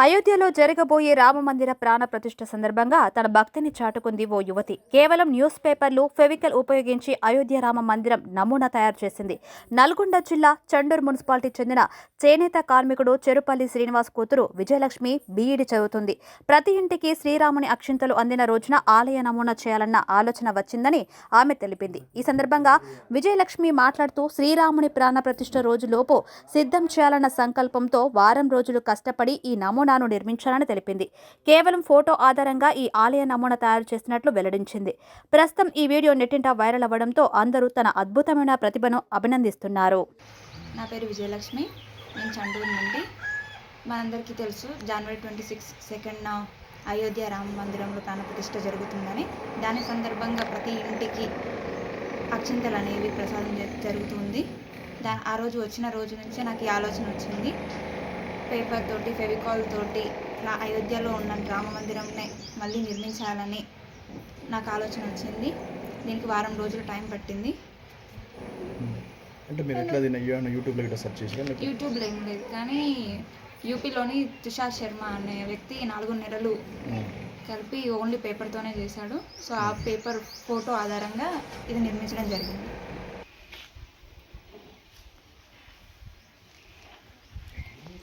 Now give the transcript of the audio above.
అయోధ్యలో జరగబోయే రామమందిర ప్రాణ ప్రతిష్ఠ సందర్భంగా తన భక్తిని చాటుకుంది ఓ యువతి. కేవలం న్యూస్ పేపర్లు, ఫెవికల్ ఉపయోగించి అయోధ్య రామ మందిరం నమూనా తయారు చేసింది. నల్గొండ జిల్లా చండూరు మున్సిపాలిటీ చెందిన చేనేత కార్మికుడు చెరుపల్లి శ్రీనివాస్ కూతురు విజయలక్ష్మి బీఈడీ చదువుతుంది. ప్రతి ఇంటికి శ్రీరాముని అక్షింతలు అందిన రోజున ఆలయ నమూనా చేయాలన్న ఆలోచన వచ్చిందని ఆమె తెలిపింది. ఈ సందర్భంగా విజయలక్ష్మి మాట్లాడుతూ శ్రీరాముని ప్రాణ ప్రతిష్ఠ రోజులోపు సిద్ధం చేయాలన్న సంకల్పంతో వారం రోజులు కష్టపడి ఈ నమూనాను నిర్మించాలని తెలిపింది. కేవలం ఫోటో ఆధారంగా ఈ ఆలయ నమూనా తయారు చేసినట్లు వెల్లడించింది. ప్రస్తుతం ఈ వీడియో నెట్టింట వైరల్ అవ్వడంతో అందరూ తన అద్భుతమైన ప్రతిభను అభినందిస్తున్నారు. నా పేరు విజయలక్ష్మి. నేను చండూరు నుండి. మనందరికీ తెలుసు జనవరి 26 అయోధ్య రామ మందిరంలో ప్రాణ ప్రతిష్ఠ జరుగుతుందని. దాని సందర్భంగా ప్రతి ఇంటికి అక్షింతలు అనేవి ప్రసాదం జరుగుతుంది. ఆ రోజు వచ్చిన రోజు నుంచే నాకు ఈ ఆలోచన వచ్చింది. పేపర్ తోటి, ఫెవికాల్ తోటి అయోధ్యలో ఉన్న రామ మందిరంనే మళ్ళీ నిర్మించాలని నాకు ఆలోచన వచ్చింది. దీనికి వారం రోజులు టైం పట్టింది. అంటే మీరు ఎట్లా యూట్యూబ్లో ఇట్లా సెర్చ్ చేసారా? యూట్యూబ్లో ఏం లేదు, కానీ యూపీలోని తుషార్ శర్మ అనే వ్యక్తి 4 నెలలు కలిపి ఓన్లీ పేపర్తోనే చేశాడు. సో ఆ పేపర్ ఫోటో ఆధారంగా ఇది నిర్మించడం జరిగింది.